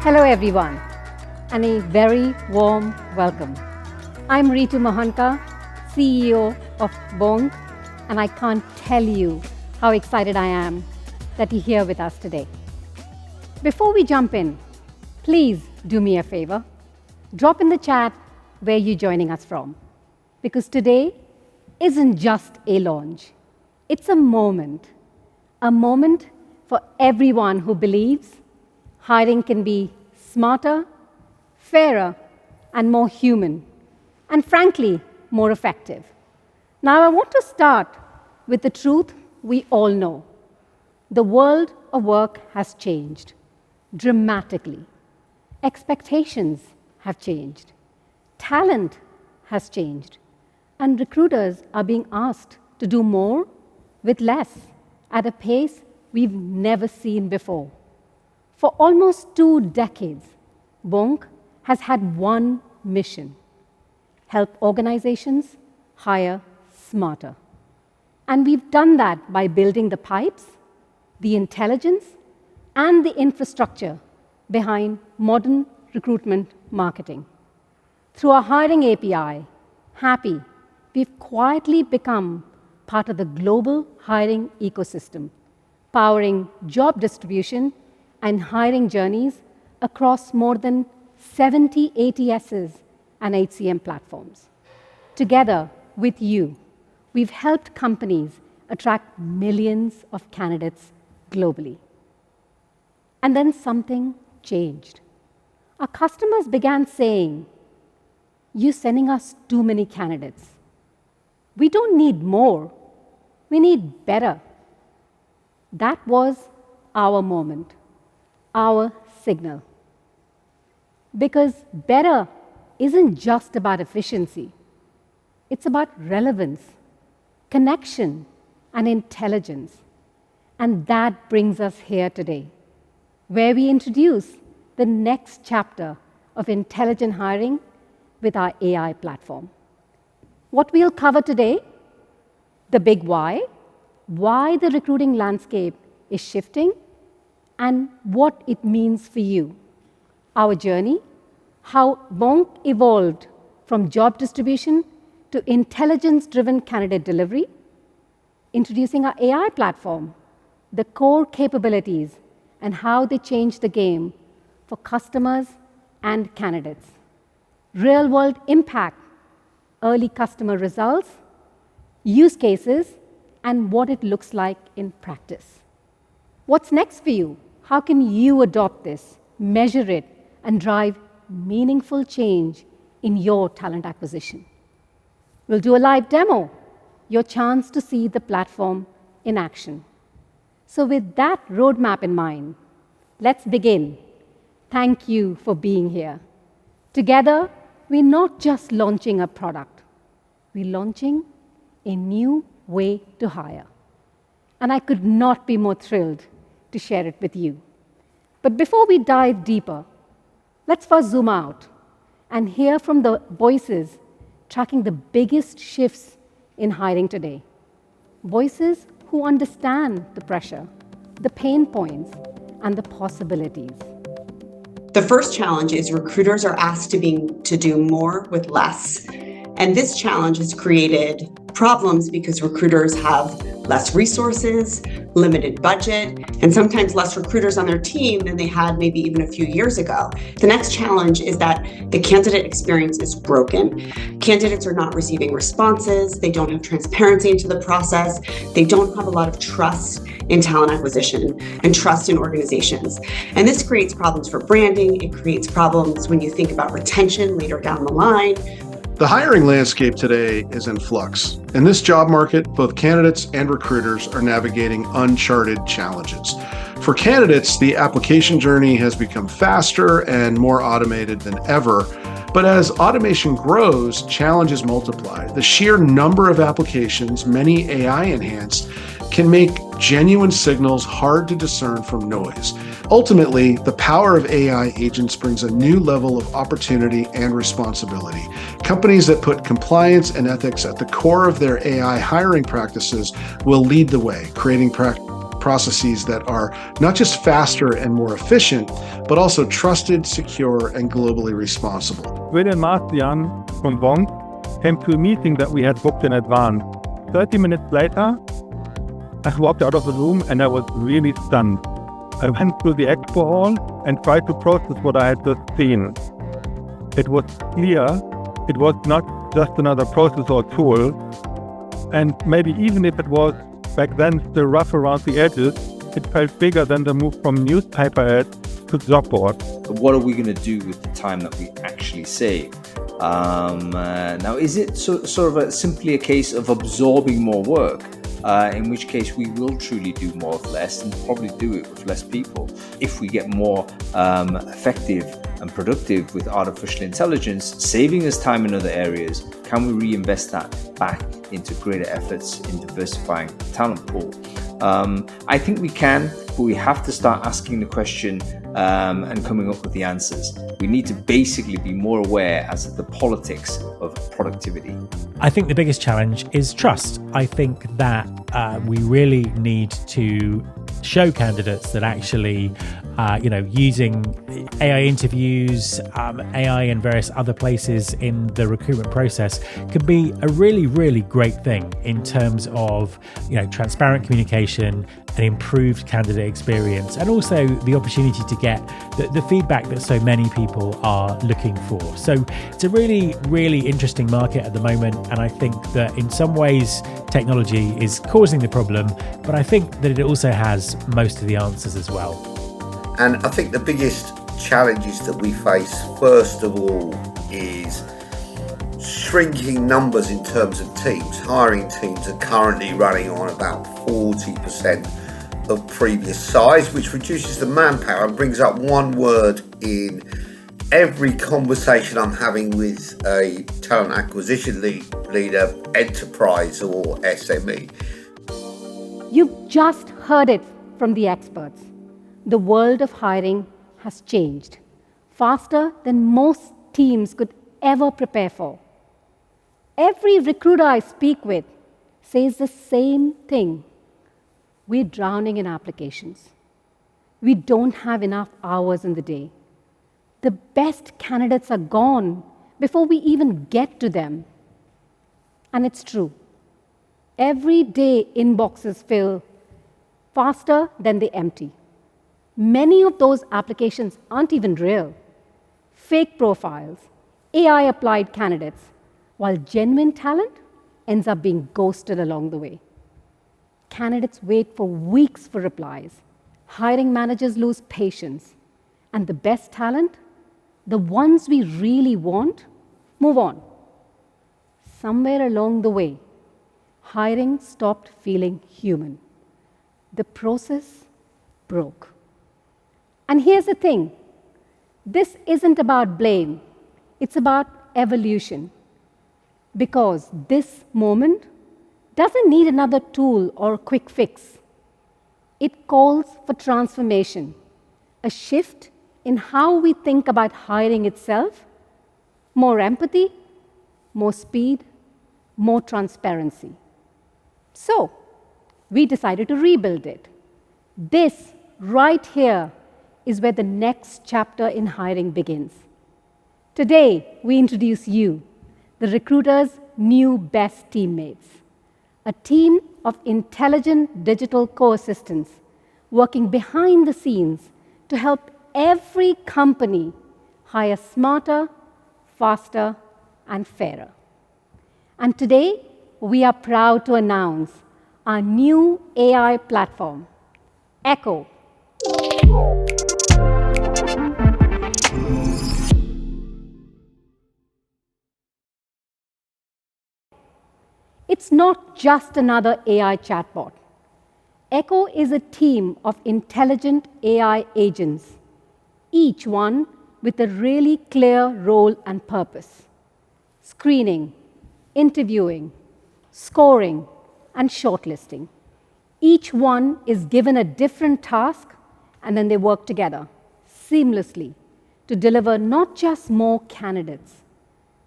Hello everyone, and a very warm welcome. I'm Ritu Mohanka, CEO of VONQ, and I can't tell you how excited I am that you're here with us today. Before we jump in, please do me a favor. Drop in the chat where you're joining us from, because today isn't just a launch. It's a moment for everyone who believes hiring can be smarter, fairer, and more human, and frankly, more effective. Now, I want to start with the truth we all know. The world of work has changed dramatically. Expectations have changed. Talent has changed. And recruiters are being asked to do more with less at a pace we've never seen before. For almost 2 decades, VONQ has had one mission: help organizations hire smarter. And we've done that by building the pipes, the intelligence, and the infrastructure behind modern recruitment marketing. Through our hiring API, Happy, we've quietly become part of the global hiring ecosystem, powering job distribution and hiring journeys across more than 70 ATSs and HCM platforms. Together with you, we've helped companies attract millions of candidates globally. And then something changed. Our customers began saying, "You're sending us too many candidates. We don't need more, we need better." That was our moment, our signal. Because better isn't just about efficiency. It's about relevance, connection, and intelligence. And that brings us here today, where we introduce the next chapter of intelligent hiring with our AI platform. What we'll cover today: the big why the recruiting landscape is shifting, and what it means for you. Our journey, how VONQ evolved from job distribution to intelligence-driven candidate delivery, introducing our AI platform, the core capabilities, and how they change the game for customers and candidates. Real-world impact, early customer results, use cases, and what it looks like in practice. What's next for you? How can you adopt this, measure it, and drive meaningful change in your talent acquisition? We'll do a live demo, your chance to see the platform in action. So with that roadmap in mind, let's begin. Thank you for being here. Together, we're not just launching a product, we're launching a new way to hire. And I could not be more thrilled to share it with you. But before we dive deeper, let's first zoom out and hear from the voices tracking the biggest shifts in hiring today. Voices who understand the pressure, the pain points, and the possibilities. The first challenge is recruiters are asked to do more with less. And this challenge has created problems because recruiters have less resources, limited budget, and sometimes less recruiters on their team than they had maybe even a few years ago. The next challenge is that the candidate experience is broken. Candidates are not receiving responses, they don't have transparency into the process, they don't have a lot of trust in talent acquisition and trust in organizations. And this creates problems for branding, it creates problems when you think about retention later down the line. The hiring landscape today is in flux. In this job market, both candidates and recruiters are navigating uncharted challenges. For candidates, the application journey has become faster and more automated than ever. But as automation grows, challenges multiply. The sheer number of applications, many AI enhanced, can make genuine signals hard to discern from noise. Ultimately, the power of AI agents brings a new level of opportunity and responsibility. Companies that put compliance and ethics at the core of their AI hiring practices will lead the way, creating processes that are not just faster and more efficient, but also trusted, secure, and globally responsible. Will and Martian from VONQ came to a meeting that we had booked in advance. 30 minutes later, I walked out of the room and I was really stunned. I went through the expo hall and tried to process what I had just seen. It was clear it was not just another process or tool, and maybe even if it was back then still rough around the edges, it felt bigger than the move from newspaper ads to job board. What are we going to do with the time that we actually save? Now, is it sort of simply a case of absorbing more work? In which case we will truly do more with less and probably do it with less people. If we get more effective and productive with artificial intelligence, saving us time in other areas, can we reinvest that back into greater efforts in diversifying the talent pool? I think we can, but we have to start asking the question and coming up with the answers. We need to basically be more aware as of the politics of productivity. I think the biggest challenge is trust. I think that we really need to show candidates that actually, using AI interviews, AI and various other places in the recruitment process can be a really, really great thing in terms of, transparent communication, an improved candidate experience, and also the opportunity to get the feedback that so many people are looking for. So it's a really, really interesting market at the moment. And I think that in some ways, technology is causing the problem, but I think that it also has most of the answers as well. And I think the biggest challenges that we face, first of all, is shrinking numbers in terms of teams. Hiring teams are currently running on about 40% of previous size, which reduces the manpower and brings up one word in every conversation I'm having with a talent acquisition leader, enterprise or SME. You've just heard it from the experts. The world of hiring has changed faster than most teams could ever prepare for. Every recruiter I speak with says the same thing. We're drowning in applications. We don't have enough hours in the day. The best candidates are gone before we even get to them. And it's true. Every day inboxes fill faster than they empty. Many of those applications aren't even real. Fake profiles, AI-applied candidates, while genuine talent ends up being ghosted along the way. Candidates wait for weeks for replies. Hiring managers lose patience. And the best talent, the ones we really want, move on. Somewhere along the way, hiring stopped feeling human. The process broke. And here's the thing. This isn't about blame. It's about evolution. Because this moment doesn't need another tool or quick fix. It calls for transformation, a shift in how we think about hiring itself, more empathy, more speed, more transparency. So, we decided to rebuild it. This right here is where the next chapter in hiring begins. Today, we introduce you, the recruiter's new best teammates, a team of intelligent digital co-assistants working behind the scenes to help every company hire smarter, faster, and fairer. And today, we are proud to announce our new AI platform, Echo. It's not just another AI chatbot. Echo is a team of intelligent AI agents, each one with a really clear role and purpose: screening, interviewing, scoring, and shortlisting. Each one is given a different task, and then they work together seamlessly to deliver not just more candidates,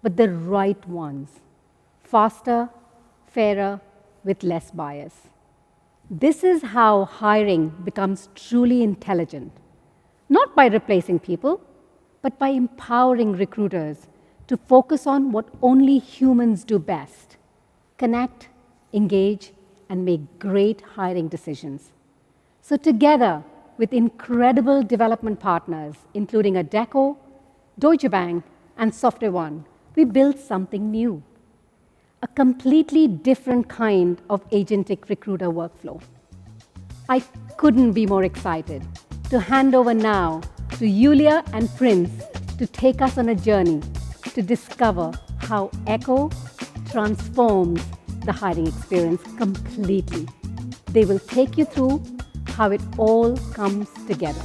but the right ones, faster, fairer, with less bias. This is how hiring becomes truly intelligent, not by replacing people, but by empowering recruiters to focus on what only humans do best: connect, engage, and make great hiring decisions. So together, with incredible development partners, including Adecco, Deutsche Bank, and SoftwareOne, we built something new, a completely different kind of agentic recruiter workflow. I couldn't be more excited to hand over now to Iulia and Prince to take us on a journey to discover how Echo transforms the hiring experience completely. They will take you through how it all comes together.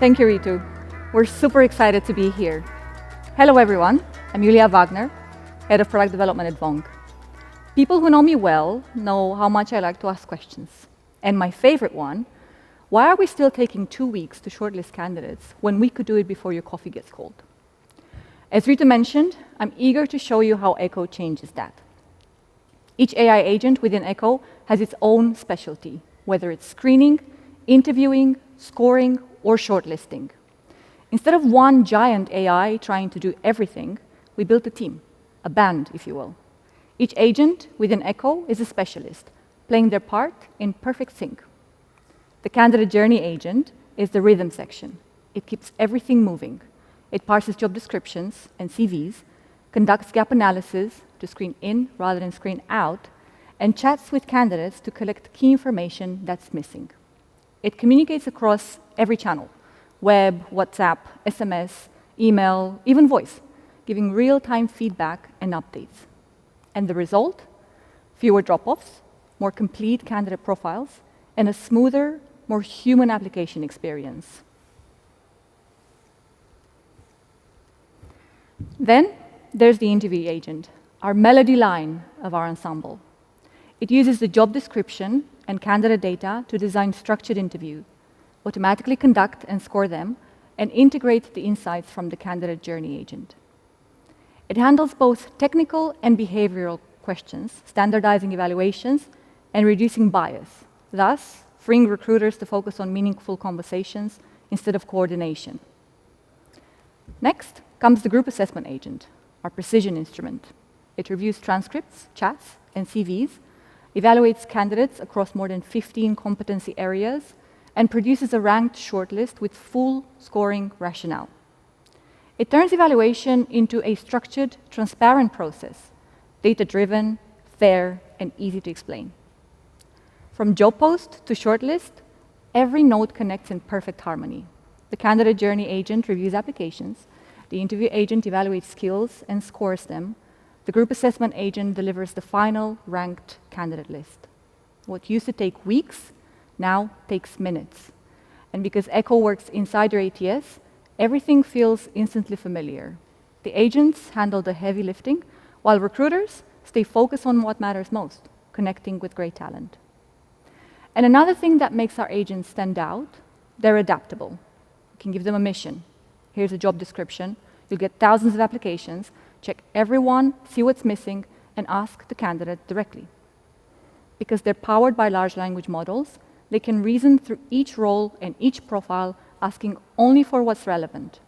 Thank you, Ritu. We're super excited to be here. Hello, everyone. I'm Iulia Wagner, Head of Product Development at VONQ. People who know me well know how much I like to ask questions. And my favorite one: why are we still taking 2 weeks to shortlist candidates when we could do it before your coffee gets cold? As Ritu mentioned, I'm eager to show you how Echo changes that. Each AI agent within Echo has its own specialty, whether it's screening, interviewing, scoring, or shortlisting. Instead of one giant AI trying to do everything, we built a team, a band, if you will. Each agent within Echo is a specialist, playing their part in perfect sync. The candidate journey agent is the rhythm section. It keeps everything moving. It parses job descriptions and CVs, conducts gap analysis to screen in rather than screen out, and chats with candidates to collect key information that's missing. It communicates across every channel: web, WhatsApp, SMS, email, even voice, giving real-time feedback and updates. And the result? Fewer drop-offs, more complete candidate profiles, and a smoother, more human application experience. Then there's the interview agent, our melody line of our ensemble. It uses the job description and candidate data to design structured interviews, automatically conduct and score them, and integrate the insights from the candidate journey agent. It handles both technical and behavioral questions, standardizing evaluations and reducing bias, thus freeing recruiters to focus on meaningful conversations instead of coordination. Next comes the group assessment agent, our precision instrument. It reviews transcripts, chats, and CVs, evaluates candidates across more than 15 competency areas, and produces a ranked shortlist with full scoring rationale. It turns evaluation into a structured, transparent process, data-driven, fair, and easy to explain. From job post to shortlist, every node connects in perfect harmony. The candidate journey agent reviews applications, the interview agent evaluates skills and scores them, the group assessment agent delivers the final ranked candidate list. What used to take weeks now takes minutes. And because Echo works inside your ATS, everything feels instantly familiar. The agents handle the heavy lifting, while recruiters stay focused on what matters most, connecting with great talent. And another thing that makes our agents stand out, they're adaptable. You can give them a mission. Here's a job description. to get thousands of applications, check everyone, see what's missing, and ask the candidate directly. Because they're powered by large language models, they can reason through each role and each profile, asking only for what's relevant.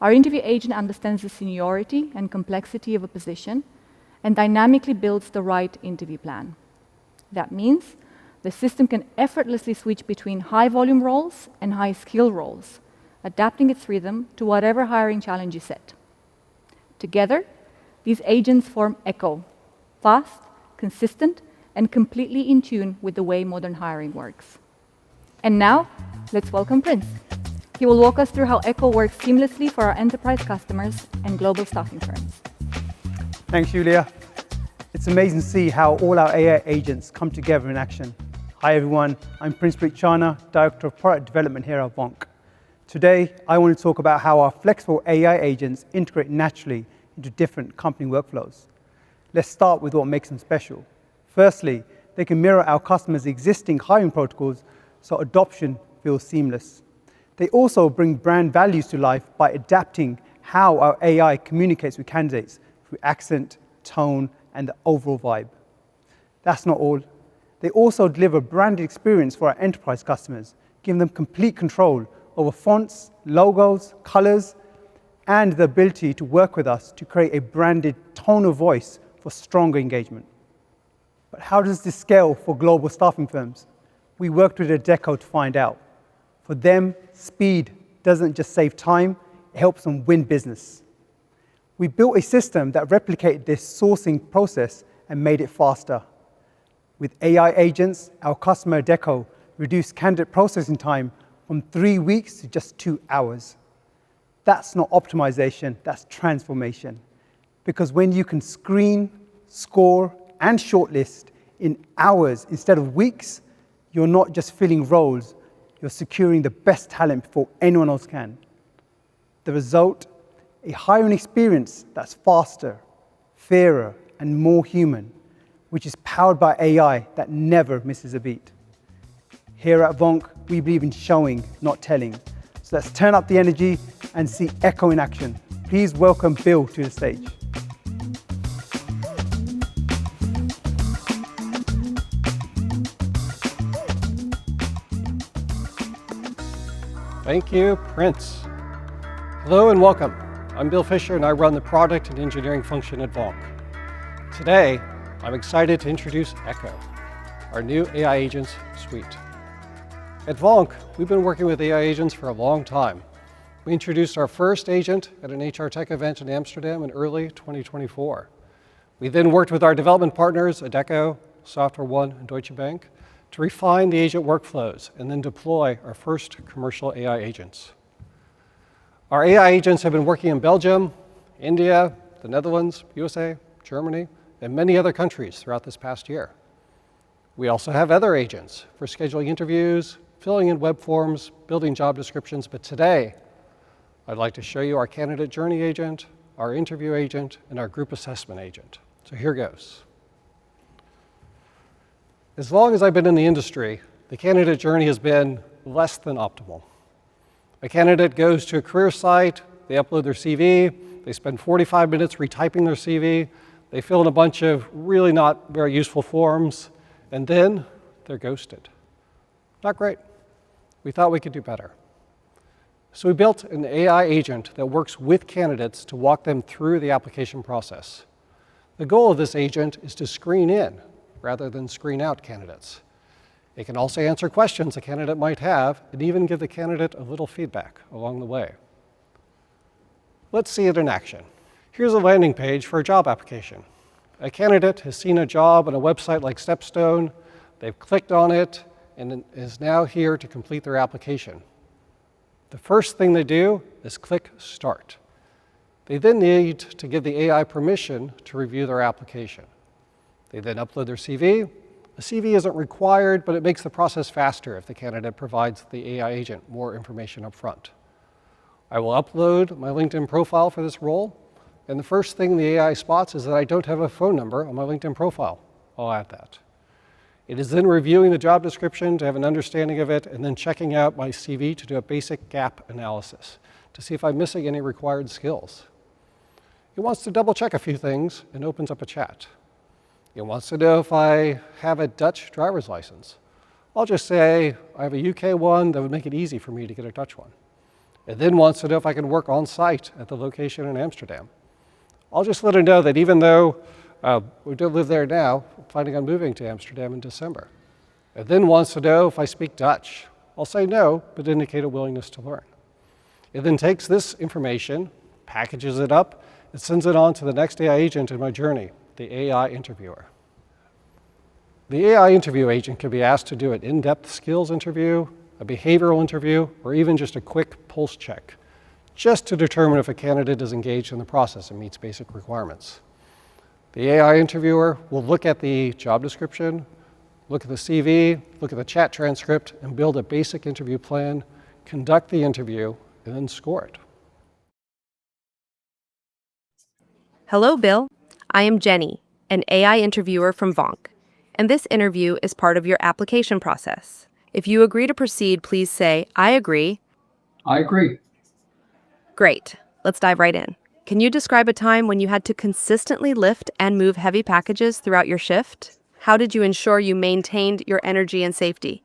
Our interview agent understands the seniority and complexity of a position and dynamically builds the right interview plan. That means the system can effortlessly switch between high-volume roles and high-skill roles, adapting its rhythm to whatever hiring challenge you set. Together, these agents form Echo, fast, consistent, and completely in tune with the way modern hiring works. And now, let's welcome Prince. He will walk us through how Echo works seamlessly for our enterprise customers and global staffing firms. Thanks, Iulia. It's amazing to see how all our AI agents come together in action. Hi, everyone. I'm Princepreet Chana, Director of Product Development here at VONQ. Today, I want to talk about how our flexible AI agents integrate naturally into different company workflows. Let's start with what makes them special. Firstly, they can mirror our customers' existing hiring protocols so adoption feels seamless. They also bring brand values to life by adapting how our AI communicates with candidates through accent, tone, and the overall vibe. That's not all. They also deliver branded experience for our enterprise customers, giving them complete control over fonts, logos, colors, and the ability to work with us to create a branded tone of voice for stronger engagement. But how does this scale for global staffing firms? We worked with Adecco to find out. For them, speed doesn't just save time, it helps them win business. We built a system that replicated this sourcing process and made it faster. With AI agents, our customer Adecco reduced candidate processing time from 3 weeks to just 2 hours. That's not optimization, that's transformation. Because when you can screen, score, and shortlist in hours instead of weeks, you're not just filling roles, you're securing the best talent before anyone else can. The result, a hiring experience that's faster, fairer, and more human, which is powered by AI that never misses a beat. Here at VONQ, we believe in showing, not telling. So let's turn up the energy and see Echo in action. Please welcome Bill to the stage. Thank you, Prince. Hello and welcome. I'm Bill Fischer and I run the product and engineering function at VONQ. Today, I'm excited to introduce Echo, our new AI agents suite. At VONQ, we've been working with AI agents for a long time. We introduced our first agent at an HR Tech event in Amsterdam in early 2024. We then worked with our development partners, Adecco, SoftwareOne, and Deutsche Bank, to refine the agent workflows and then deploy our first commercial AI agents. Our AI agents have been working in Belgium, India, the Netherlands, USA, Germany, and many other countries throughout this past year. We also have other agents for scheduling interviews, filling in web forms, building job descriptions, but today, I'd like to show you our candidate journey agent, our interview agent, and our group assessment agent. So here goes. As long as I've been in the industry, the candidate journey has been less than optimal. A candidate goes to a career site, they upload their CV, they spend 45 minutes retyping their CV, they fill in a bunch of really not very useful forms, and then they're ghosted. Not great. We thought we could do better. So we built an AI agent that works with candidates to walk them through the application process. The goal of this agent is to screen in rather than screen out candidates. It can also answer questions a candidate might have and even give the candidate a little feedback along the way. Let's see it in action. Here's a landing page for a job application. A candidate has seen a job on a website like Stepstone, they've clicked on it, and is now here to complete their application. The first thing they do is click Start. They then need to give the AI permission to review their application. They then upload their CV. A CV isn't required, but it makes the process faster if the candidate provides the AI agent more information up front. I will upload my LinkedIn profile for this role, and the first thing the AI spots is that I don't have a phone number on my LinkedIn profile. I'll add that. It is then reviewing the job description to have an understanding of it, and then checking out my CV to do a basic gap analysis to see if I'm missing any required skills. It wants to double check a few things and opens up a chat. It wants to know if I have a Dutch driver's license. I'll just say I have a UK one that would make it easy for me to get a Dutch one. It then wants to know if I can work on site at the location in Amsterdam. I'll just let it know that even though we don't live there now, I'm planning on moving to Amsterdam in December. It then wants to know if I speak Dutch. I'll say no, but indicate a willingness to learn. It then takes this information, packages it up, and sends it on to the next AI agent in my journey, the AI interviewer. The AI interview agent can be asked to do an in-depth skills interview, a behavioral interview, or even just a quick pulse check, just to determine if a candidate is engaged in the process and meets basic requirements. The AI interviewer will look at the job description, look at the CV, look at the chat transcript, and build a basic interview plan, conduct the interview, and then score it. Hello, Bill. I am Jenny, an AI interviewer from VONQ, and this interview is part of your application process. If you agree to proceed, please say, I agree. I agree. Great. Let's dive right in. Can you describe a time when you had to consistently lift and move heavy packages throughout your shift? How did you ensure you maintained your energy and safety?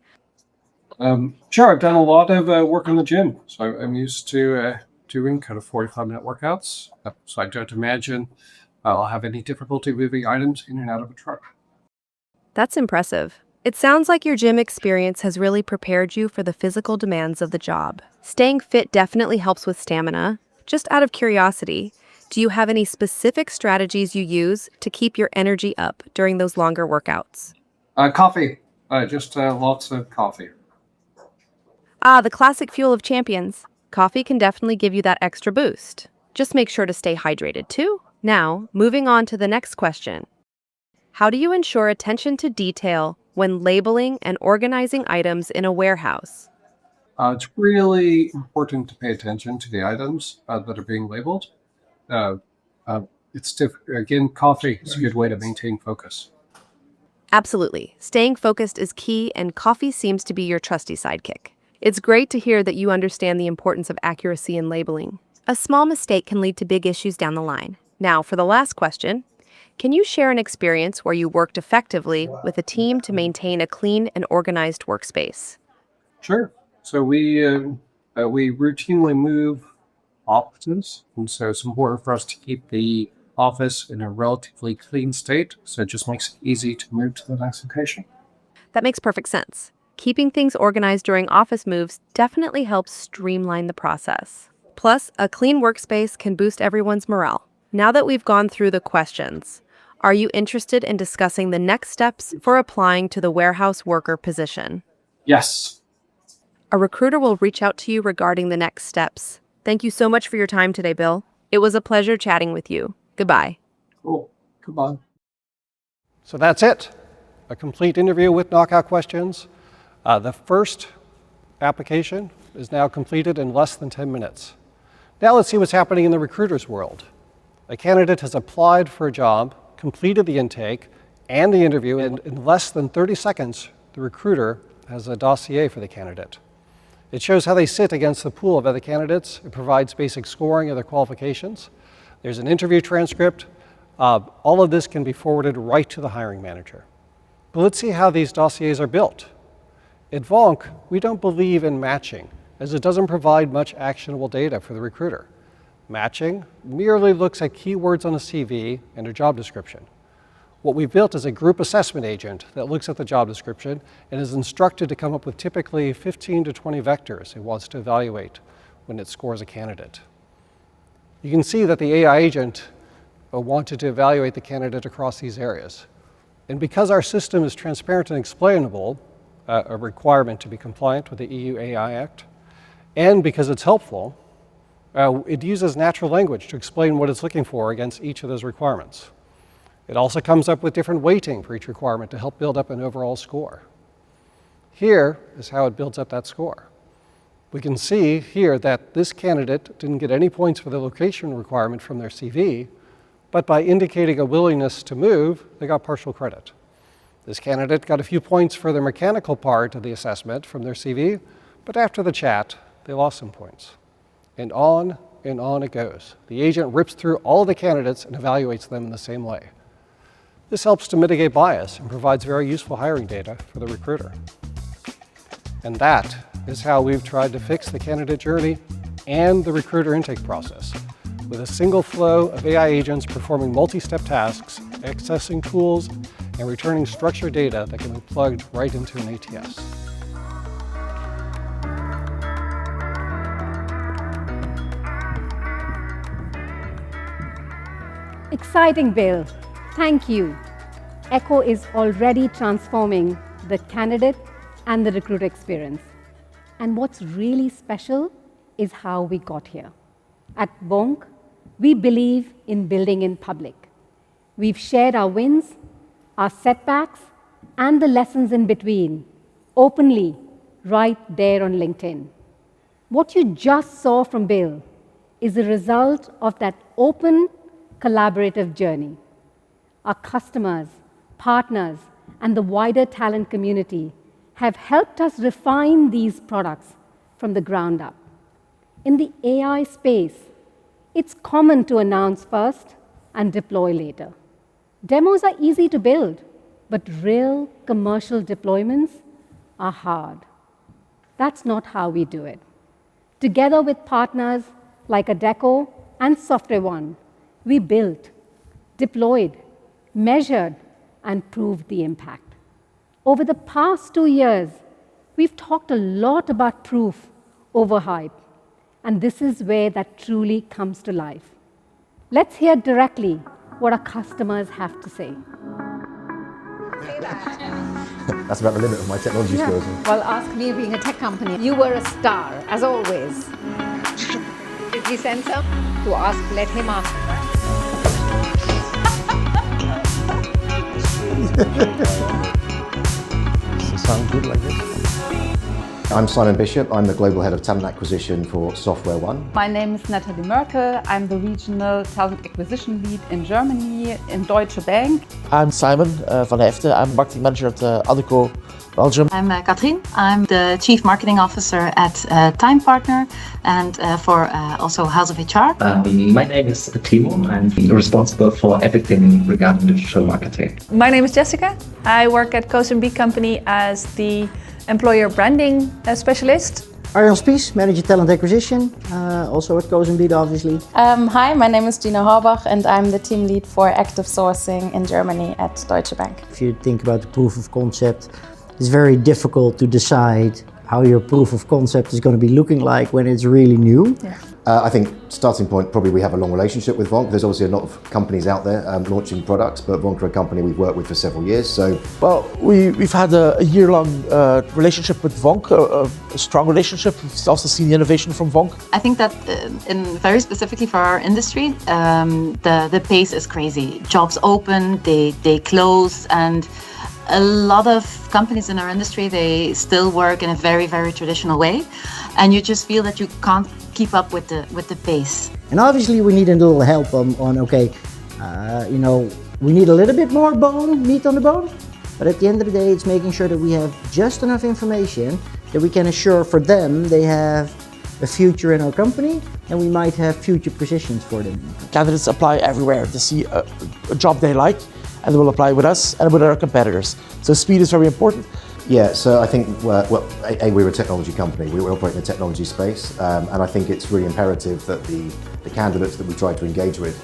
Sure, I've done a lot of work in the gym, so I'm used to doing kind of 45-minute workouts, so I don't imagine I'll have any difficulty moving items in and out of a truck. That's impressive. It sounds like your gym experience has really prepared you for the physical demands of the job. Staying fit definitely helps with stamina. Just out of curiosity, do you have any specific strategies you use to keep your energy up during those longer workouts? Coffee, just lots of coffee. Ah, the classic fuel of champions. Coffee can definitely give you that extra boost. Just make sure to stay hydrated too. Now, moving on to the next question. How do you ensure attention to detail when labeling and organizing items in a warehouse? It's really important to pay attention to the items that are being labeled. Again, coffee is a good way to maintain focus. Absolutely. Staying focused is key, and coffee seems to be your trusty sidekick. It's great to hear that you understand the importance of accuracy in labeling. A small mistake can lead to big issues down the line. Now, for the last question, can you share an experience where you worked effectively with a team to maintain a clean and organized workspace? Sure. So we routinely move offices, and so it's important for us to keep the office in a relatively clean state, so it just makes it easy to move to the next location. That makes perfect sense. Keeping things organized during office moves definitely helps streamline the process. Plus, a clean workspace can boost everyone's morale. Now that we've gone through the questions, are you interested in discussing the next steps for applying to the warehouse worker position? Yes. A recruiter will reach out to you regarding the next steps. Thank you so much for your time today, Bill. It was a pleasure chatting with you. Goodbye. Cool. Goodbye. So that's it. A complete interview with knockout questions. The first application is now completed in less than 10 minutes. Now let's see what's happening in the recruiter's world. A candidate has applied for a job, completed the intake and the interview, and in less than 30 seconds, the recruiter has a dossier for the candidate. It shows how they sit against the pool of other candidates. It provides basic scoring of their qualifications. There's an interview transcript. All of this can be forwarded right to the hiring manager. But let's see how these dossiers are built. At VONQ, we don't believe in matching, as it doesn't provide much actionable data for the recruiter. Matching merely looks at keywords on a CV and a job description. What we've built is a group assessment agent that looks at the job description and is instructed to come up with typically 15 to 20 vectors it wants to evaluate when it scores a candidate. You can see that the AI agent wanted to evaluate the candidate across these areas. And because our system is transparent and explainable, a requirement to be compliant with the EU AI Act, and because it's helpful, it uses natural language to explain what it's looking for against each of those requirements. It also comes up with different weighting for each requirement to help build up an overall score. Here is how it builds up that score. We can see here that this candidate didn't get any points for the location requirement from their CV, but by indicating a willingness to move, they got partial credit. This candidate got a few points for the mechanical part of the assessment from their CV, but after the chat, they lost some points. And on it goes. The agent rips through all the candidates and evaluates them in the same way. This helps to mitigate bias and provides very useful hiring data for the recruiter. And that is how we've tried to fix the candidate journey and the recruiter intake process, with a single flow of AI agents performing multi-step tasks, accessing tools, and returning structured data that can be plugged right into an ATS. Exciting, Bill. Thank you. Echo is already transforming the candidate and the recruiter experience. And what's really special is how we got here. At VONQ, we believe in building in public. We've shared our wins, our setbacks, and the lessons in between, openly, right there on LinkedIn. What you just saw from Bill is a result of that open, collaborative journey. Our customers, partners, and the wider talent community have helped us refine these products from the ground up. In the AI space, it's common to announce first and deploy later. Demos are easy to build, but real commercial deployments are hard. That's not how we do it. Together with partners like Adecco and SoftwareOne, we built, deployed, measured, and proved the impact. Over the past 2 years, we've talked a lot about proof over hype, and this is where that truly comes to life. Let's hear directly what our customers have to say. That's about the limit of my technology skills. Well, ask me, being a tech company. You were a star, as always. Did he send some? To ask, let him ask. Does it sound good like this? I'm Simon Bishop. I'm the Global Head of Talent Acquisition for SoftwareOne. My name is Natalie Merkel. I'm the Regional Talent Acquisition Lead in Germany in Deutsche Bank. I'm Simon van Heften. I'm Marketing Manager at Adecco Belgium. I'm Katrien. I'm the Chief Marketing Officer at Time Partner and for also House of HR. My name is Timo. I'm responsible for everything regarding digital marketing. My name is Jessica. I work at Cozen Company as the Employer Branding Specialist. Arjan Spies, Manager Talent Acquisition, also at Cozen obviously. Hi, my name is Gina Horbach and I'm the team lead for active sourcing in Germany at Deutsche Bank. If you think about the proof of concept, it's very difficult to decide how your proof of concept is going to be looking like when it's really new. Yeah. I think starting point, probably we have a long relationship with VONQ. There's obviously a lot of companies out there launching products, but VONQ are a company we've worked with for several years. So, well, we've had a year-long relationship with VONQ, a strong relationship. We've also seen the innovation from VONQ. I think that very specifically for our industry, the pace is crazy. Jobs open, they close, and a lot of companies in our industry, they still work in a very, very traditional way, and you just feel that you can't keep up with the pace. And obviously we need a little help on we need a little bit more meat on the bone, but at the end of the day, it's making sure that we have just enough information that we can assure for them they have a future in our company, and we might have future positions for them. Candidates apply everywhere. They see a job they like, and they will apply with us and with our competitors. So speed is very important. Yeah, so I think, we're a technology company. We operate in the technology space, and I think it's really imperative that the candidates that we try to engage with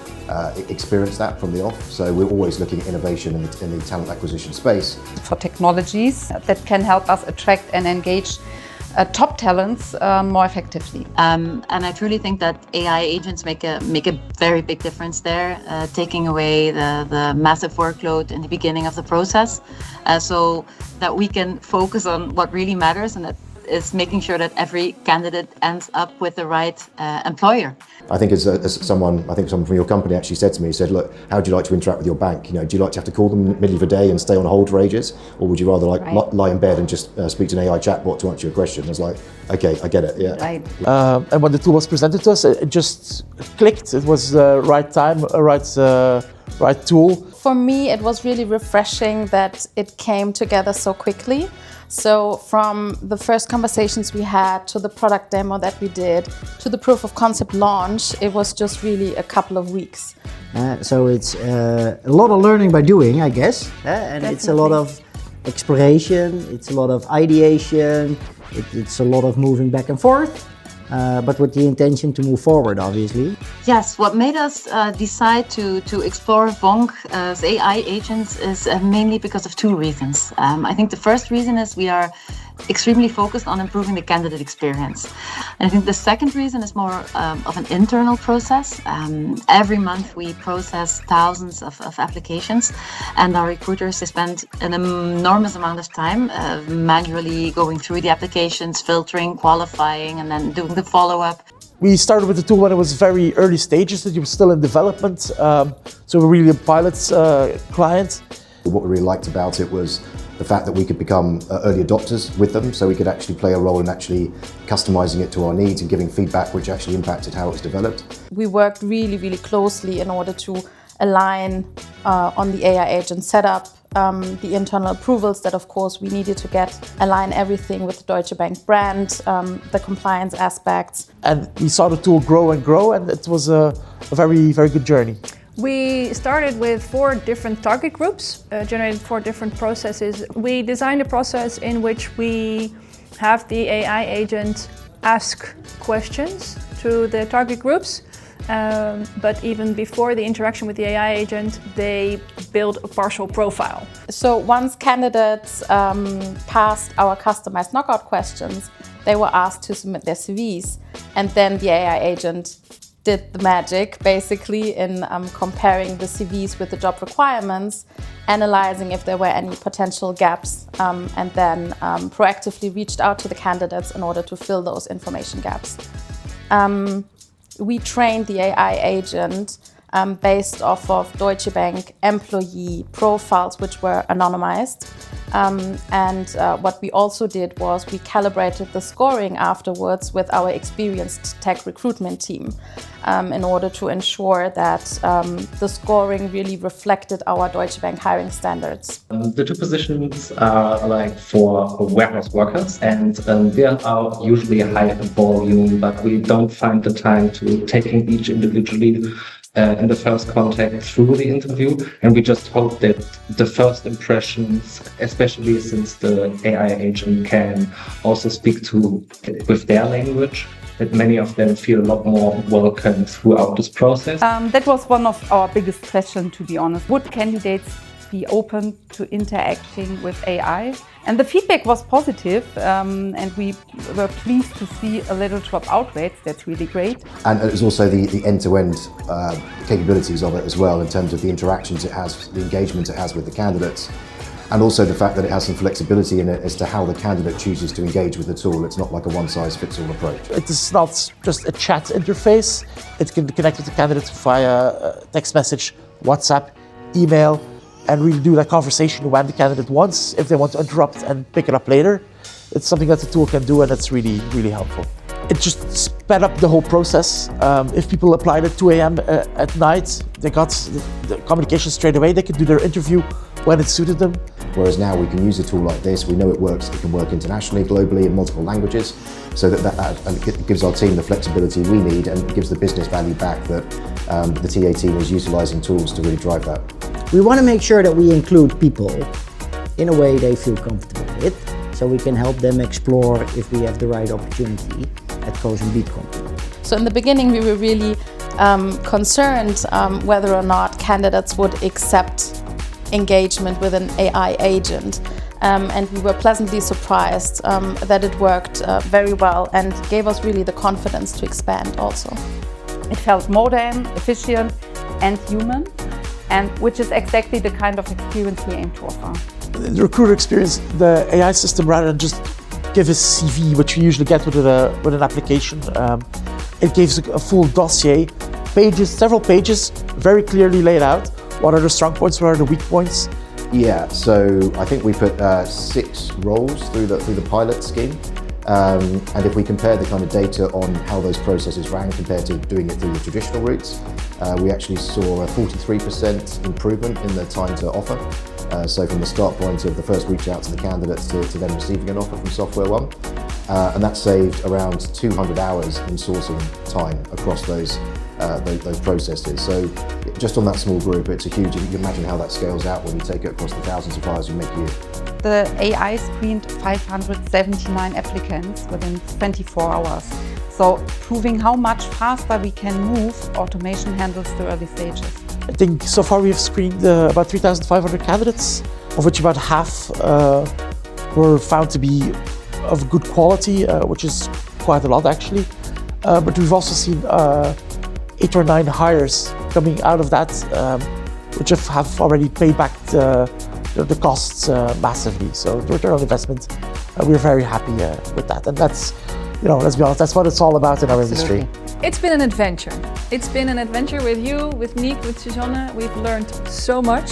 experience that from the off. So we're always looking at innovation in the talent acquisition space. For technologies that can help us attract and engage top talents more effectively. And I truly think that AI agents make a very big difference there, taking away the massive workload in the beginning of the process, so that we can focus on what really matters, and that is making sure that every candidate ends up with the right employer. I think as someone from your company actually said to me, he said, look, how do you like to interact with your bank? Do you like to have to call them in the middle of the day and stay on hold for ages? Or would you rather lie in bed and just speak to an AI chatbot to answer your question? I was like, okay, I get it, yeah. Right. And when the tool was presented to us, it just clicked. It was the right time, right tool. For me, it was really refreshing that it came together so quickly. So from the first conversations we had to the product demo that we did to the proof of concept launch, it was just really a couple of weeks. So it's a lot of learning by doing, I guess. And It's a lot of exploration, it's a lot of ideation, it's a lot of moving back and forth. But with the intention to move forward, obviously. Yes, what made us decide to explore VONQ as AI agents is mainly because of two reasons. I think the first reason is we are extremely focused on improving the candidate experience. And I think the second reason is more of an internal process. Every month we process thousands of applications, and our recruiters, they spend an enormous amount of time manually going through the applications, filtering, qualifying, and then doing the follow-up. We started with the tool when it was very early stages, that it was still in development, so we're really a pilot client. What we really liked about it was the fact that we could become early adopters with them, so we could actually play a role in actually customizing it to our needs and giving feedback which actually impacted how it was developed. We worked really, really closely in order to align on the AI agent setup, the internal approvals that of course we needed to get, align everything with the Deutsche Bank brand, the compliance aspects. And we saw the tool grow and grow, and it was a very, very good journey. We started with 4 different target groups, generated 4 different processes. We designed a process in which we have the AI agent ask questions to the target groups, but even before the interaction with the AI agent, they build a partial profile. So once candidates passed our customized knockout questions, they were asked to submit their CVs, and then the AI agent did the magic basically in comparing the CVs with the job requirements, analyzing if there were any potential gaps, and then proactively reached out to the candidates in order to fill those information gaps. We trained the AI agent based off of Deutsche Bank employee profiles, which were anonymized. What we also did was we calibrated the scoring afterwards with our experienced tech recruitment team in order to ensure that the scoring really reflected our Deutsche Bank hiring standards. The 2 positions are like for warehouse workers, and they are usually high in volume, but we don't find the time to taking each individually in the first contact through the interview, and we just hope that the first impressions, especially since the AI agent can also speak to with their language, that many of them feel a lot more welcome throughout this process. That was one of our biggest questions, to be honest. Would candidates be open to interacting with AI? And the feedback was positive, and we were pleased to see a little dropout rates. That's really great. And it was also the end-to-end capabilities of it as well, in terms of the interactions it has, the engagement it has with the candidates, and also the fact that it has some flexibility in it as to how the candidate chooses to engage with the tool. It's not like a one-size-fits-all approach. It is not just a chat interface. It can connect with the candidates via text message, WhatsApp, email, and really do that conversation when the candidate wants, if they want to interrupt and pick it up later. It's something that the tool can do, and it's really, really helpful. It just sped up the whole process. If people applied at 2 a.m. At night, they got the communication straight away. They could do their interview when it suited them. Whereas now we can use a tool like this, we know it works, it can work internationally, globally, in multiple languages, so that it gives our team the flexibility we need, and it gives the business value back that the TA team is utilising tools to really drive that. We want to make sure that we include people in a way they feel comfortable with, so we can help them explore if we have the right opportunity at Paassen. So in the beginning, we were really concerned whether or not candidates would accept engagement with an AI agent. And we were pleasantly surprised that it worked very well and gave us really the confidence to expand also. It felt modern, efficient, and human, and which is exactly the kind of experience we aim to offer. The recruiter experience, the AI system, rather than just give a CV, which you usually get with an application, it gives a full dossier, several pages, very clearly laid out. What are the strong points? What are the weak points? Yeah, so I think we put 6 roles through the pilot scheme. And if we compare the kind of data on how those processes ran compared to doing it through the traditional routes, we actually saw a 43% improvement in the time to offer. So from the start point of the first reach out to the candidates to them receiving an offer from Software One. And that saved around 200 hours in sourcing time across those processes. So just on that small group, it's a huge, you can imagine how that scales out when you take it across the thousands of hires we make a year. The AI screened 579 applicants within 24 hours. So proving how much faster we can move, automation handles the early stages. I think so far we have screened about 3,500 candidates, of which about half were found to be of good quality, which is quite a lot actually. But we've also seen 8 or 9 hires coming out of that, which have already paid back the costs massively. So the return on investment, we're very happy with that. And that's, let's be honest, that's what it's all about in our industry. It's been an adventure. It's been an adventure with you, with Nick, with Chana. We've learned so much.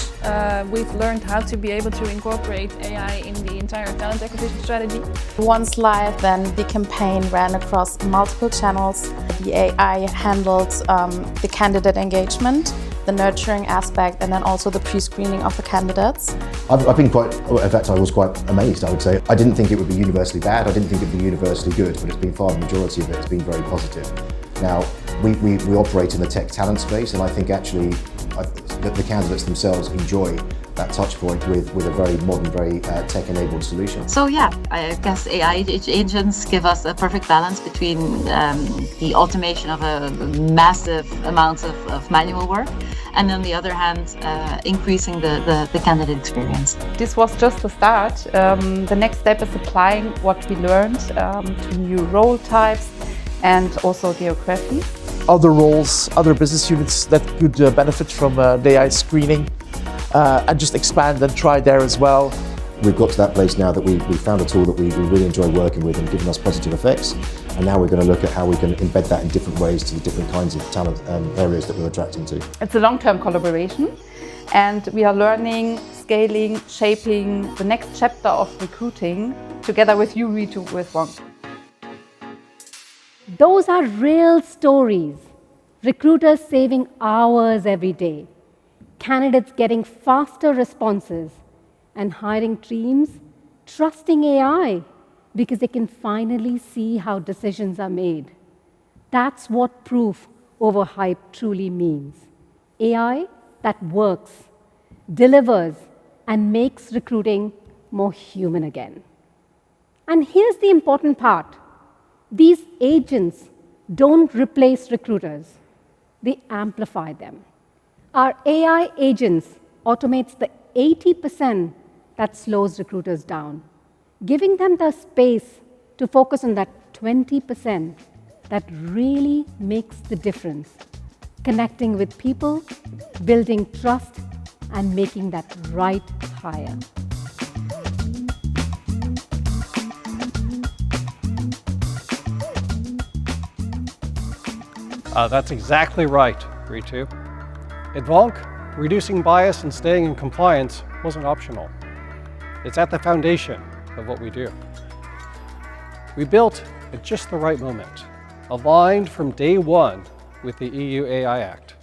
We've learned how to be able to incorporate AI in the entire talent acquisition strategy. Once live, then the campaign ran across multiple channels. The AI handled the candidate engagement, the nurturing aspect, and then also the pre-screening of the candidates. I've been in fact, I was quite amazed, I would say. I didn't think it would be universally bad, I didn't think it would be universally good, but it's been far the majority of it has been very positive. Now, we operate in the tech talent space, and I think actually the candidates themselves enjoy that touch point with a very modern, very tech-enabled solution. So yeah, I guess AI agents give us a perfect balance between the automation of a massive amounts of manual work, and on the other hand, increasing the candidate experience. This was just the start. The next step is applying what we learned to new role types and also geography. Other roles, other business units that could benefit from the AI screening and just expand and try there as well. We've got to that place now that we found a tool that we really enjoy working with and giving us positive effects. And now we're going to look at how we can embed that in different ways to the different kinds of talent areas that we're attracting to. It's a long-term collaboration, and we are learning, scaling, shaping the next chapter of recruiting together with you, Ritu, with VONQ. Those are real stories. Recruiters saving hours every day, candidates getting faster responses, and hiring teams trusting AI because they can finally see how decisions are made. That's what proof over hype truly means. AI that works, delivers, and makes recruiting more human again. And here's the important part. These agents don't replace recruiters, they amplify them. Our AI agents automates the 80% that slows recruiters down, giving them the space to focus on that 20% that really makes the difference, connecting with people, building trust, and making that right hire. That's exactly right, Ritu. At VONQ, reducing bias and staying in compliance wasn't optional. It's at the foundation of what we do. We built at just the right moment, aligned from day one with the EU AI Act.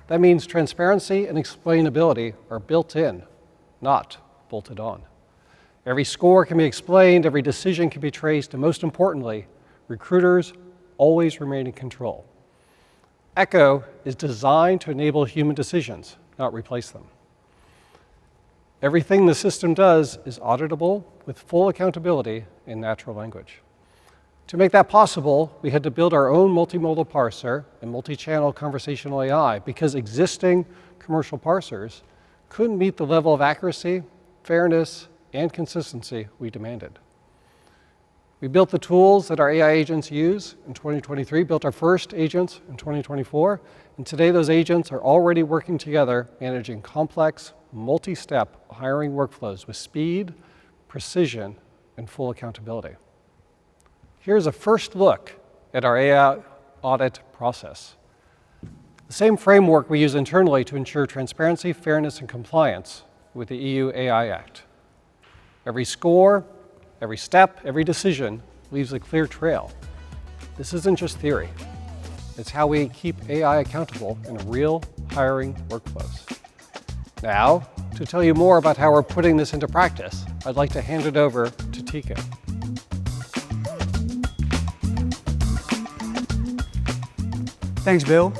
That means transparency and explainability are built in, not bolted on. Every score can be explained, every decision can be traced, and most importantly, recruiters always remain in control. Echo is designed to enable human decisions, not replace them. Everything the system does is auditable with full accountability in natural language. To make that possible, we had to build our own multimodal parser and multi-channel conversational AI because existing commercial parsers couldn't meet the level of accuracy, fairness, and consistency we demanded. We built the tools that our AI agents use in 2023, built our first agents in 2024, and today those agents are already working together, managing complex, multi-step hiring workflows with speed, precision, and full accountability. Here's a first look at our AI audit process. The same framework we use internally to ensure transparency, fairness, and compliance with the EU AI Act. Every score, every step, every decision leaves a clear trail. This isn't just theory. It's how we keep AI accountable in real hiring workflows. Now, to tell you more about how we're putting this into practice, I'd like to hand it over to Tycho. Thanks, Bill.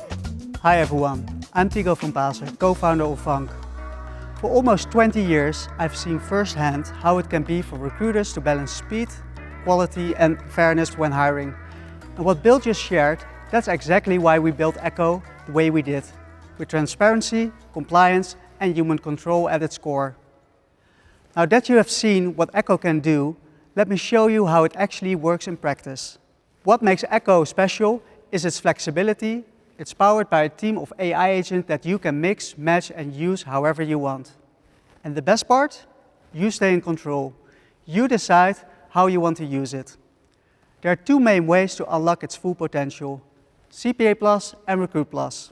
Hi, everyone. I'm Tycho from Paassen, co-founder of VONQ. For almost 20 years, I've seen firsthand how it can be for recruiters to balance speed, quality, and fairness when hiring. And what Bill just shared, that's exactly why we built Echo the way we did, with transparency, compliance, and human control at its core. Now that you have seen what Echo can do, let me show you how it actually works in practice. What makes Echo special is its flexibility. It's powered by a team of AI agents that you can mix, match, and use however you want. And the best part? You stay in control. You decide how you want to use it. There are two main ways to unlock its full potential: CPA Plus and Recruit Plus.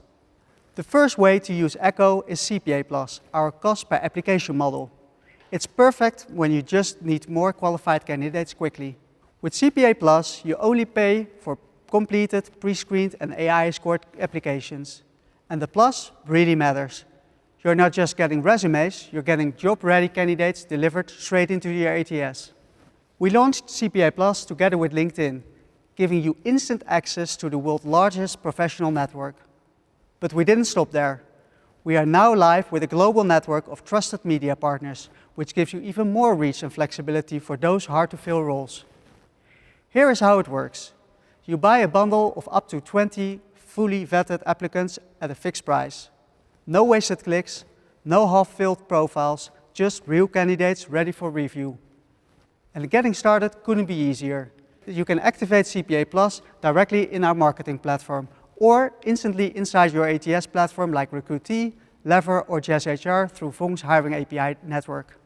The first way to use Echo is CPA Plus, our cost per application model. It's perfect when you just need more qualified candidates quickly. With CPA Plus, you only pay for completed, pre-screened and AI-scored applications. And the plus really matters. You're not just getting resumes, you're getting job-ready candidates delivered straight into your ATS. We launched CPA Plus together with LinkedIn, giving you instant access to the world's largest professional network. But we didn't stop there. We are now live with a global network of trusted media partners, which gives you even more reach and flexibility for those hard-to-fill roles. Here is how it works. You buy a bundle of up to 20 fully vetted applicants at a fixed price. No wasted clicks, no half-filled profiles, just real candidates ready for review. And getting started couldn't be easier. You can activate CPA Plus directly in our marketing platform or instantly inside your ATS platform like Recruitee, Lever, or JazzHR through VONQ's hiring API network.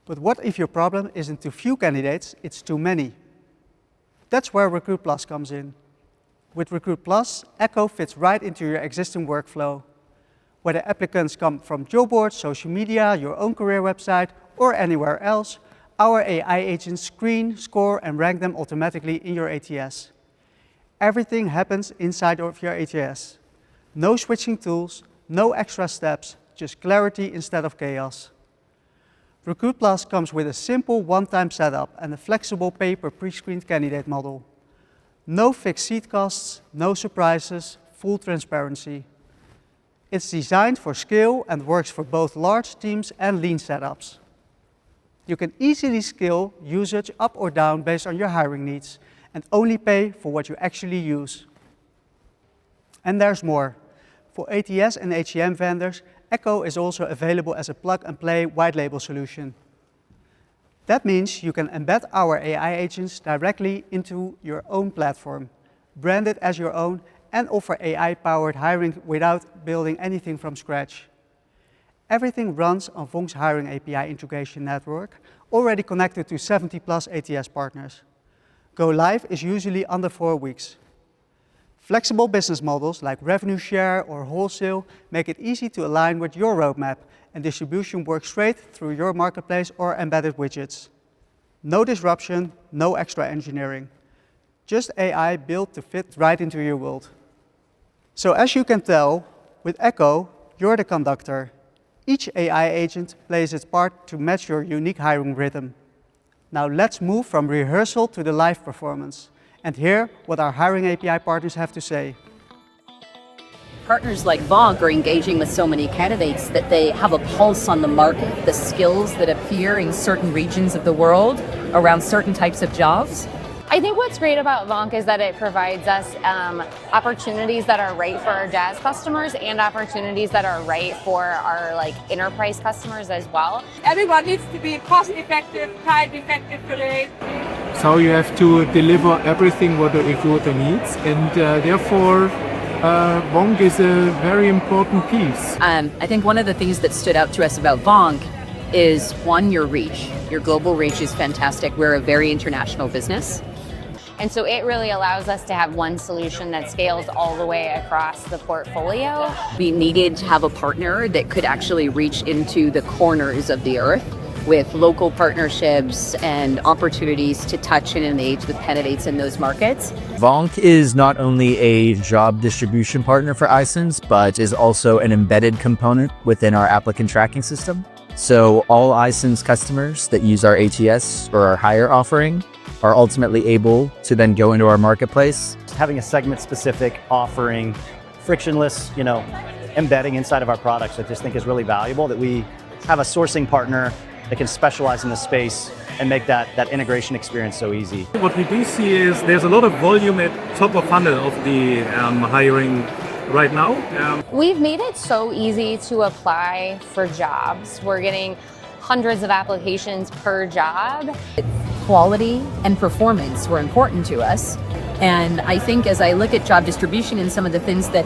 But what if your problem isn't too few candidates, it's too many? That's where Recruit Plus comes in. With Recruit Plus, Echo fits right into your existing workflow. Whether applicants come from job boards, social media, your own career website, or anywhere else, our AI agents screen, score, and rank them automatically in your ATS. Everything happens inside of your ATS. No switching tools, no extra steps, just clarity instead of chaos. Recruit Plus comes with a simple one-time setup and a flexible pay-per-pre-screened candidate model. No fixed seat costs, no surprises, full transparency. It's designed for scale and works for both large teams and lean setups. You can easily scale usage up or down based on your hiring needs and only pay for what you actually use. And there's more. For ATS and HCM vendors, Echo is also available as a plug-and-play white-label solution. That means you can embed our AI agents directly into your own platform, brand it as your own, and offer AI-powered hiring without building anything from scratch. Everything runs on VONQ's hiring API integration network, already connected to 70+ ATS partners. Go live is usually under 4 weeks. Flexible business models like revenue share or wholesale make it easy to align with your roadmap, and distribution works straight through your marketplace or embedded widgets. No disruption, no extra engineering. Just AI built to fit right into your world. So as you can tell, with Echo, you're the conductor. Each AI agent plays its part to match your unique hiring rhythm. Now let's move from rehearsal to the live performance and hear what our hiring API partners have to say. Partners like VONQ are engaging with so many candidates that they have a pulse on the market, the skills that appear in certain regions of the world around certain types of jobs. I think what's great about VONQ is that it provides us opportunities that are right for our Jazz customers and opportunities that are right for our enterprise customers as well. Everyone needs to be cost effective, time effective today. So you have to deliver everything what a recruiter needs, and therefore VONQ is a very important piece. I think one of the things that stood out to us about VONQ is, one, your reach. Your global reach is fantastic. We're a very international business. And so it really allows us to have one solution that scales all the way across the portfolio. We needed to have a partner that could actually reach into the corners of the earth with local partnerships and opportunities to touch and engage with candidates in those markets. VONQ is not only a job distribution partner for iCINS, but is also an embedded component within our applicant tracking system. So all iCINS customers that use our ATS or our hire offering are ultimately able to then go into our marketplace. Having a segment-specific offering, frictionless, embedding inside of our products, I just think is really valuable, that we have a sourcing partner that can specialize in the space and make that integration experience so easy. What we do see is there's a lot of volume at top of funnel of the hiring right now. We've made it so easy to apply for jobs. We're getting hundreds of applications per job. Quality and performance were important to us. And I think as I look at job distribution and some of the things that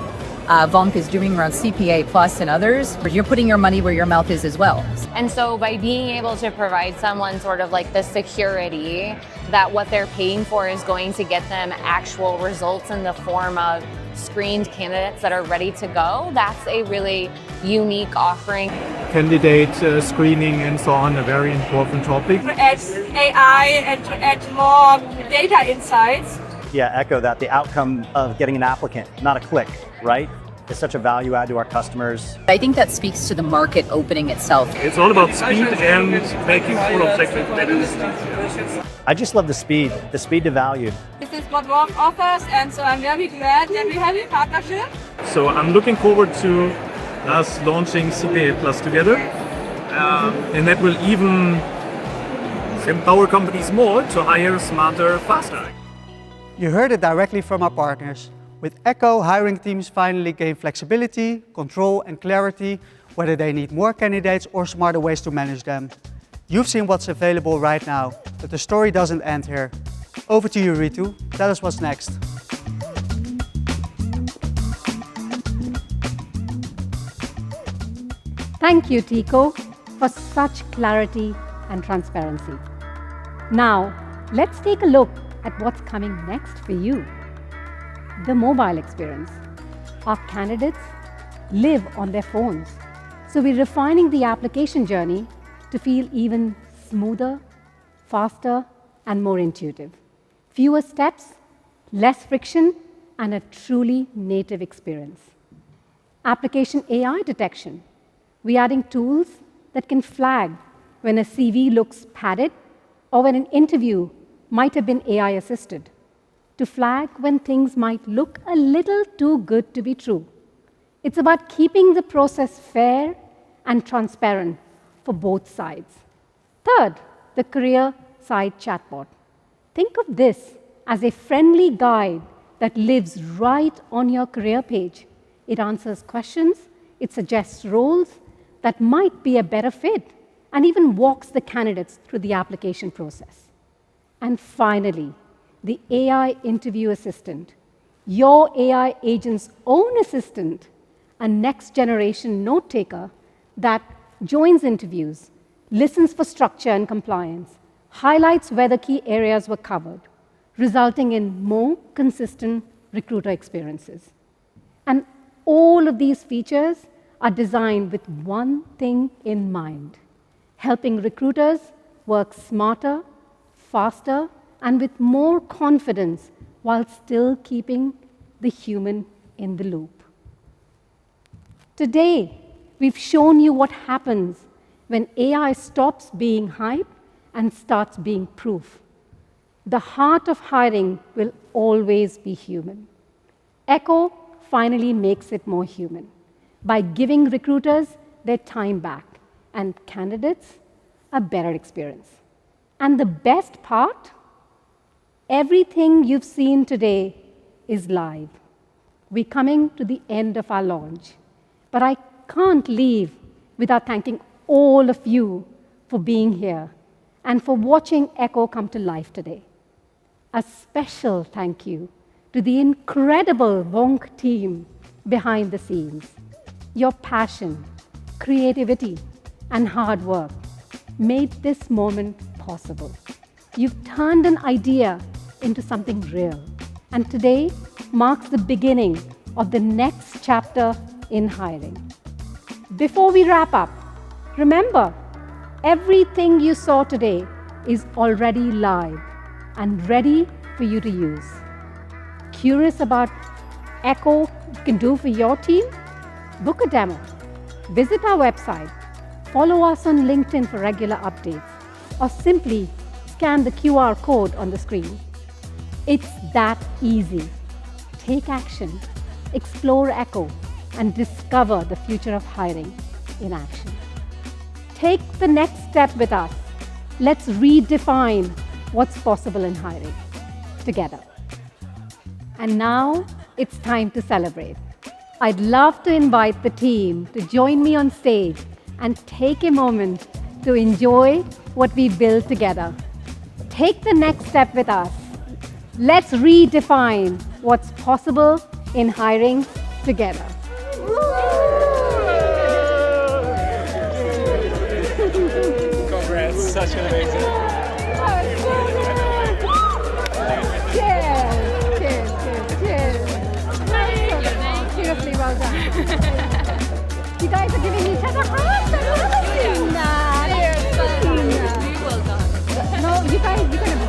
VONQ is doing around CPA Plus and others, you're putting your money where your mouth is as well. And so by being able to provide someone sort of like the security that what they're paying for is going to get them actual results in the form of screened candidates that are ready to go, that's a really unique offering. Candidate screening and so on, a very important topic. To add AI and to add more data insights. Yeah, echo that. The outcome of getting an applicant, not a click, right? Is such a value add to our customers. I think that speaks to the market opening itself. It's all about speed and making full objective analysis. I just love the speed to value. This is what VONQ offers, and so I'm very glad that we have a partnership. So I'm looking forward to us launching CPA Plus together, and that will even empower companies more to hire smarter, faster. You heard it directly from our partners. With Echo, hiring teams finally gain flexibility, control and clarity, whether they need more candidates or smarter ways to manage them. You've seen what's available right now, but the story doesn't end here. Over to you, Ritu. Tell us what's next. Thank you, Tycho, for such clarity and transparency. Now, let's take a look at what's coming next for you. The mobile experience. Our candidates live on their phones, so we're refining the application journey to feel even smoother, faster, and more intuitive. Fewer steps, less friction, and a truly native experience. Application AI detection. We're adding tools that can flag when a CV looks padded or when an interview might have been AI assisted, to flag when things might look a little too good to be true. It's about keeping the process fair and transparent for both sides. Third, the career side chatbot. Think of this as a friendly guide that lives right on your career page. It answers questions, it suggests roles that might be a better fit, and even walks the candidates through the application process. And finally, the AI interview assistant, your AI agent's own assistant, a next-generation note-taker that joins interviews, listens for structure and compliance, highlights where the key areas were covered, resulting in more consistent recruiter experiences. And all of these features are designed with one thing in mind: helping recruiters work smarter, faster, and with more confidence while still keeping the human in the loop. Today, we've shown you what happens when AI stops being hype and starts being proof. The heart of hiring will always be human. Echo finally makes it more human by giving recruiters their time back and candidates a better experience. And the best part, everything you've seen today is live. We're coming to the end of our launch, but I can't leave without thanking all of you for being here and for watching Echo come to life today. A special thank you to the incredible VONQ team behind the scenes. Your passion, creativity, and hard work made this moment possible. You've turned an idea into something real, and today marks the beginning of the next chapter in hiring. Before we wrap up, remember, Everything you saw today is already live and ready for you to use. Curious about Echo can do for your team? Book a demo. Visit our website. Follow us on LinkedIn for regular updates, or simply scan the QR code on the screen. It's that easy. Take action, explore Echo, and discover the future of hiring in action. Take the next step with us. Let's redefine what's possible in hiring together. And now it's time to celebrate. I'd love to invite the team to join me on stage and take a moment to enjoy what we built together. Take the next step with us. Let's redefine what's possible in hiring together. Congrats, such an amazing. Cheers, cheers, cheers, cheers. Seriously, well done. You guys are giving each other hugs. I love seeing that. Well done. No, you guys, you're going to